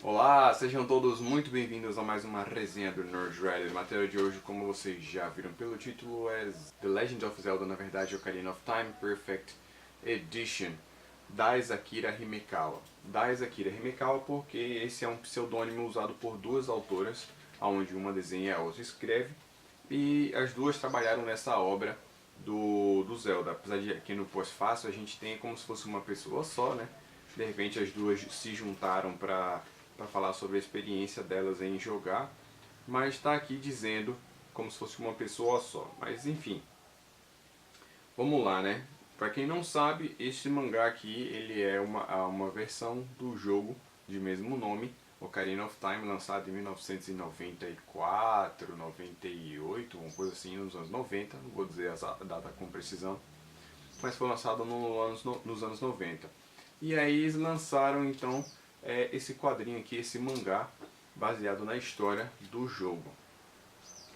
Olá, sejam todos muito bem-vindos a mais uma resenha do Nerdread. A matéria de hoje, como vocês já viram pelo título, é The Legend of Zelda, na verdade, Ocarina of Time Perfect Edition, da Akira Himekawa. Da Akira Himekawa porque esse é um pseudônimo usado por duas autoras, onde uma desenha e a outra escreve, e as duas trabalharam nessa obra do Zelda. Apesar de aqui no pós-fácil a gente tem como se fosse uma pessoa só, né? De repente as duas se juntaram para falar sobre a experiência delas em jogar, mas está aqui dizendo como se fosse uma pessoa só. Mas enfim, vamos lá, né? Para quem não sabe, este mangá aqui ele é uma versão do jogo de mesmo nome, Ocarina of Time, lançado em 1994, 98, uma coisa assim, nos anos 90, não vou dizer a data com precisão, mas foi lançado nos anos 90. E aí eles lançaram então esse quadrinho aqui, esse mangá, baseado na história do jogo.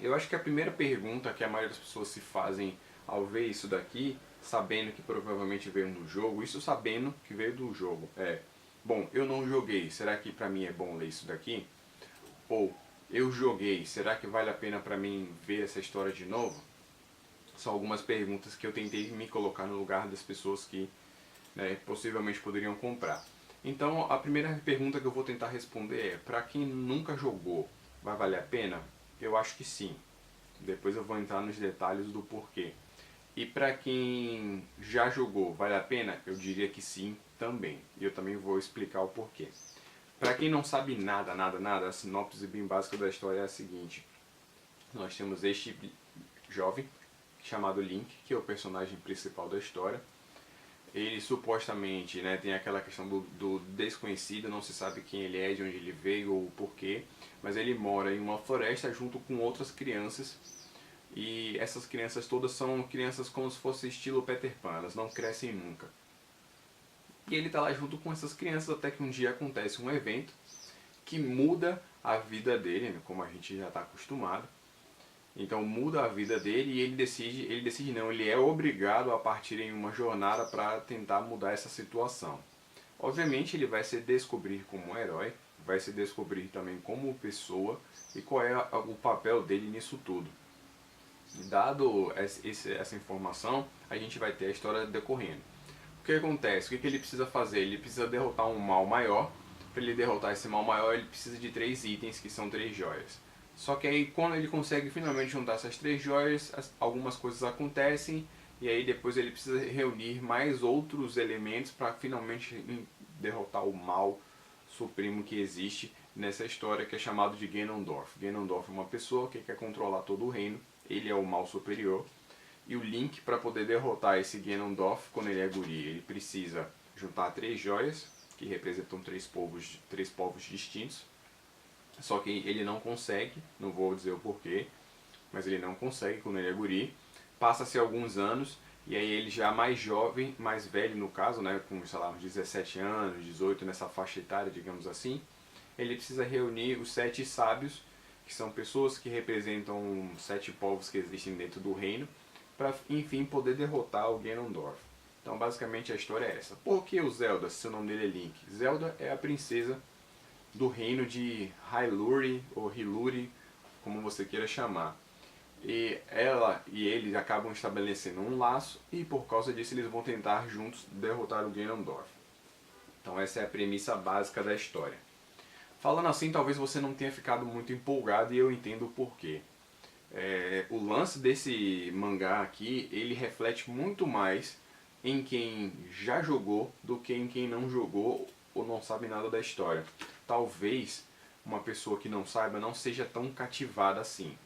Eu acho que a primeira pergunta que a maioria das pessoas se fazem ao ver isso daqui, sabendo que provavelmente veio do jogo, isso sabendo que veio do jogo, bom, eu não joguei, será que pra mim é bom ler isso daqui? Ou, eu joguei, será que vale a pena pra mim ver essa história de novo? São algumas perguntas que eu tentei me colocar no lugar das pessoas que possivelmente poderiam comprar. Então a primeira pergunta que eu vou tentar responder é, para quem nunca jogou, vai valer a pena? Eu acho que sim. Depois eu vou entrar nos detalhes do porquê. E para quem já jogou, vale a pena? Eu diria que sim também. E eu também vou explicar o porquê. Para quem não sabe nada, a sinopse bem básica da história é a seguinte. Nós temos este jovem chamado Link, que é o personagem principal da história. Ele supostamente tem aquela questão do desconhecido, não se sabe quem ele é, de onde ele veio ou o porquê, mas ele mora em uma floresta junto com outras crianças, e essas crianças todas são crianças como se fosse estilo Peter Pan, elas não crescem nunca. E ele está lá junto com essas crianças até que um dia acontece um evento que muda a vida dele, como a gente já está acostumado. Então muda a vida dele e ele decide não, ele é obrigado a partir em uma jornada para tentar mudar essa situação. Obviamente ele vai se descobrir como um herói, vai se descobrir também como pessoa e qual é o papel dele nisso tudo. Dado essa informação, a gente vai ter a história decorrendo. O que acontece? O que ele precisa fazer? Ele precisa derrotar um mal maior. Para ele derrotar esse mal maior, ele precisa de 3 itens, que são 3 joias. Só que aí, quando ele consegue finalmente juntar essas 3 joias, algumas coisas acontecem. E aí depois ele precisa reunir mais outros elementos para finalmente derrotar o mal supremo que existe nessa história, que é chamado de Ganondorf. Ganondorf é uma pessoa que quer controlar todo o reino. Ele é o mal superior. E o Link, para poder derrotar esse Ganondorf, quando ele é guri, ele precisa juntar 3 joias, que representam três povos distintos. Só que ele não consegue, não vou dizer o porquê, mas ele não consegue quando ele é guri. Passa-se alguns anos, e aí ele já mais jovem, mais velho no caso, com sei lá, uns 17 anos, 18, nessa faixa etária, digamos assim, ele precisa reunir os 7 sábios, que são pessoas que representam 7 povos que existem dentro do reino, para enfim poder derrotar o Ganondorf. Então basicamente a história é essa. Por que o Zelda, se o nome dele é Link? Zelda é a princesa do reino de Hyrule ou Hiluri, como você queira chamar. E ela e ele acabam estabelecendo um laço e por causa disso eles vão tentar juntos derrotar o Ganondorf. Então essa é a premissa básica da história. Falando assim, talvez você não tenha ficado muito empolgado e eu entendo o porquê. O lance desse mangá aqui, ele reflete muito mais em quem já jogou do que em quem não jogou ou não sabe nada da história. Talvez uma pessoa que não saiba não seja tão cativada assim.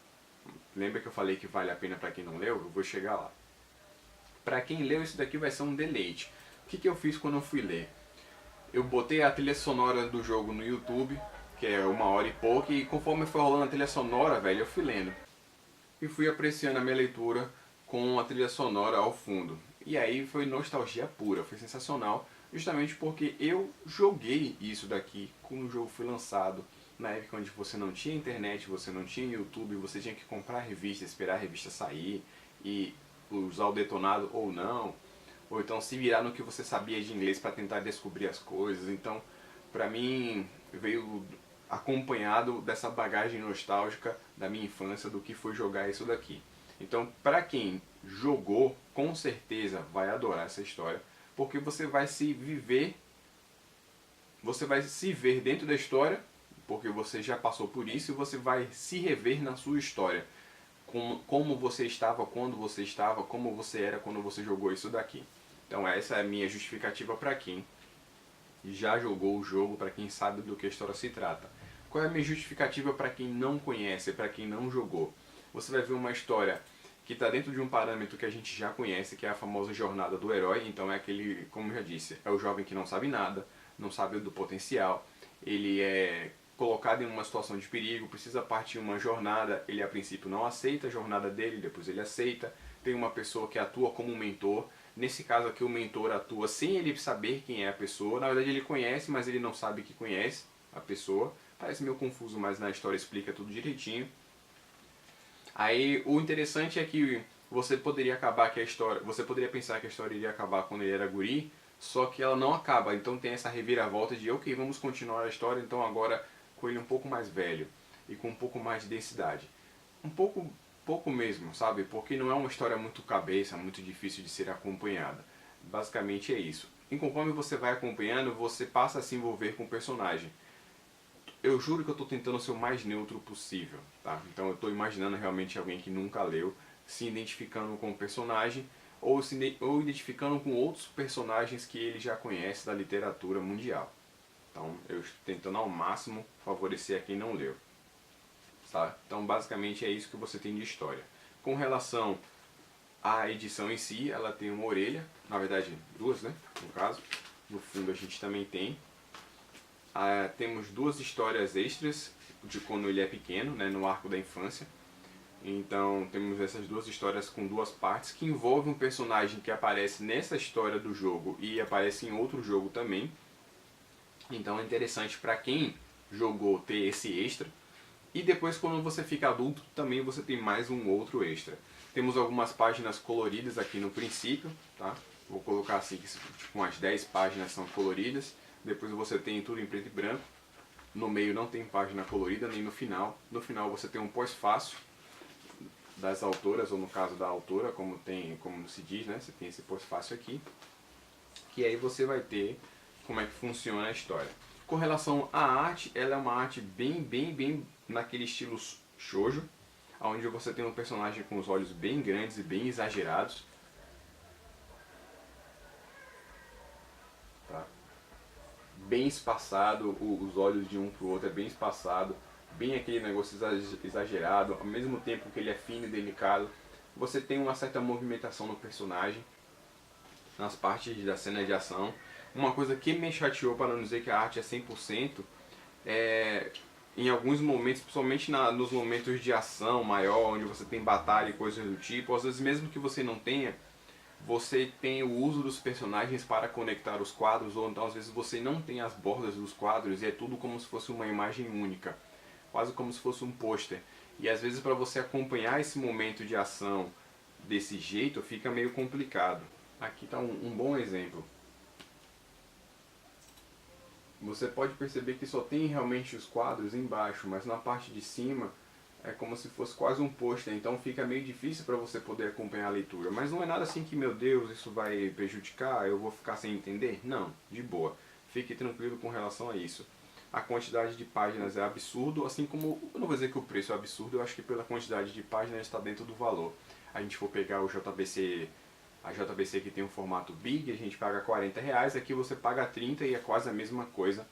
Lembra que eu falei que vale a pena para quem não leu? Eu vou chegar lá. Para quem leu, isso daqui vai ser um deleite. O que eu fiz quando eu fui ler? Eu botei a trilha sonora do jogo no YouTube, que é 1 hora e pouco, e conforme foi rolando a trilha sonora, velho, eu fui lendo. E fui apreciando a minha leitura com a trilha sonora ao fundo. E aí foi nostalgia pura, foi sensacional, justamente porque eu joguei isso daqui quando o jogo foi lançado, na época onde você não tinha internet, você não tinha YouTube, você tinha que comprar a revista, esperar a revista sair e usar o detonado ou não, ou então se virar no que você sabia de inglês para tentar descobrir as coisas. Então, pra mim, veio acompanhado dessa bagagem nostálgica da minha infância, do que foi jogar isso daqui. Então, para quem jogou, com certeza vai adorar essa história, porque você vai se ver dentro da história, porque você já passou por isso, e você vai se rever na sua história. Como você estava quando você estava, como você era quando você jogou isso daqui. Então essa é a minha justificativa para quem já jogou o jogo, para quem sabe do que a história se trata. Qual é a minha justificativa para quem não conhece, para quem não jogou? Você vai ver uma história que está dentro de um parâmetro que a gente já conhece, que é a famosa jornada do herói. Então é aquele, como eu já disse, é o jovem que não sabe nada, não sabe do potencial, ele é colocado em uma situação de perigo, precisa partir uma jornada, ele a princípio não aceita a jornada dele, depois ele aceita, tem uma pessoa que atua como um mentor. Nesse caso aqui o mentor atua sem ele saber quem é a pessoa, na verdade ele conhece, mas ele não sabe que conhece a pessoa. Parece meio confuso, mas na história explica tudo direitinho. Aí o interessante é que você poderia pensar que a história iria acabar quando ele era guri, só que ela não acaba. Então tem essa reviravolta de, ok, vamos continuar a história, então agora com ele um pouco mais velho e com um pouco mais de densidade. Pouco mesmo, sabe? Porque não é uma história muito cabeça, muito difícil de ser acompanhada. Basicamente é isso. E conforme você vai acompanhando, você passa a se envolver com o personagem. Eu juro que eu estou tentando ser o mais neutro possível, tá? Então eu estou imaginando realmente alguém que nunca leu, se identificando com o personagem, ou identificando com outros personagens que ele já conhece da literatura mundial. Então eu estou tentando ao máximo favorecer a quem não leu. Tá? Então basicamente é isso que você tem de história. Com relação à edição em si, ela tem uma orelha, na verdade duas, né? No caso, no fundo a gente também tem. Temos duas histórias extras de quando ele é pequeno, né? No arco da infância. Então temos essas duas histórias com duas partes que envolvem um personagem que aparece nessa história do jogo e aparece em outro jogo também. Então é interessante para quem jogou ter esse extra. E depois quando você fica adulto também você tem mais um outro extra. Temos algumas páginas coloridas aqui no princípio, tá? Vou colocar assim que tipo, umas 10 páginas são coloridas. Depois você tem tudo em preto e branco. No meio não tem página colorida, nem no final. No final você tem um pós-fácil das autoras, ou no caso da autora, como se diz, né? Você tem esse pós-fácil aqui. Que aí você vai ter como é que funciona a história. Com relação à arte, ela é uma arte bem naquele estilo shoujo, onde você tem um personagem com os olhos bem grandes e bem exagerados. Tá? Bem espaçado, os olhos de um para o outro é bem espaçado, bem aquele negócio exagerado, ao mesmo tempo que ele é fino e delicado. Você tem uma certa movimentação no personagem, nas partes da cena de ação. Uma coisa que me chateou, para não dizer que a arte é 100%, em alguns momentos, principalmente nos momentos de ação maior, onde você tem batalha e coisas do tipo, às vezes mesmo que você não tenha, você tem o uso dos personagens para conectar os quadros, ou então às vezes você não tem as bordas dos quadros e é tudo como se fosse uma imagem única, quase como se fosse um pôster. E às vezes para você acompanhar esse momento de ação desse jeito fica meio complicado. Aqui está um bom exemplo. Você pode perceber que só tem realmente os quadros embaixo, mas na parte de cima é como se fosse quase um pôster, então fica meio difícil para você poder acompanhar a leitura. Mas não é nada assim que, meu Deus, isso vai prejudicar, eu vou ficar sem entender? Não, de boa. Fique tranquilo com relação a isso. A quantidade de páginas é absurdo, assim como, eu não vou dizer que o preço é absurdo, eu acho que pela quantidade de páginas está dentro do valor. A gente for pegar o JBC, a JBC que tem um formato big, a gente paga R$40, aqui você paga 30 e é quase a mesma coisa,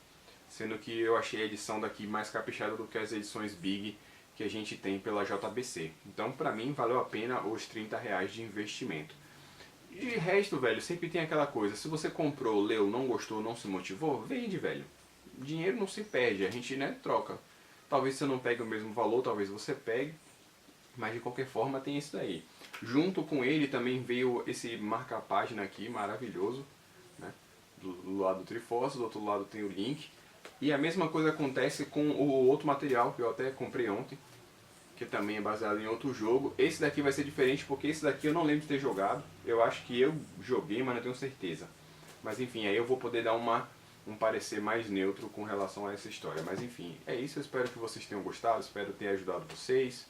sendo que eu achei a edição daqui mais caprichada do que as edições big que a gente tem pela JBC. Então pra mim valeu a pena os R$30 de investimento. De resto, velho, sempre tem aquela coisa, se você comprou, leu, não gostou, não se motivou, vende, velho. Dinheiro não se perde, a gente, né, troca. Talvez você não pegue o mesmo valor, talvez você pegue, mas de qualquer forma tem isso daí. Junto com ele também veio esse marca-página aqui, maravilhoso, né? Do lado do Triforce, do outro lado tem o link. E a mesma coisa acontece com o outro material que eu até comprei ontem, que também é baseado em outro jogo. Esse daqui vai ser diferente porque esse daqui eu não lembro de ter jogado. Eu acho que eu joguei, mas não tenho certeza. Mas enfim, aí eu vou poder dar uma um parecer mais neutro com relação a essa história. Mas enfim, é isso. Eu espero que vocês tenham gostado, espero ter ajudado vocês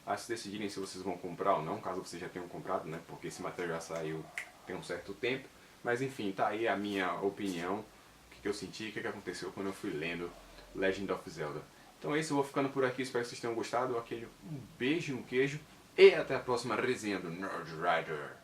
a se decidirem se vocês vão comprar ou não, caso vocês já tenham comprado, né? Porque esse material já saiu tem um certo tempo. Mas enfim, tá aí a minha opinião, o que eu senti, o que aconteceu quando eu fui lendo Legend of Zelda. Então é isso, eu vou ficando por aqui, espero que vocês tenham gostado. Aquele um beijo, um queijo e até a próxima resenha do Nerd Rider.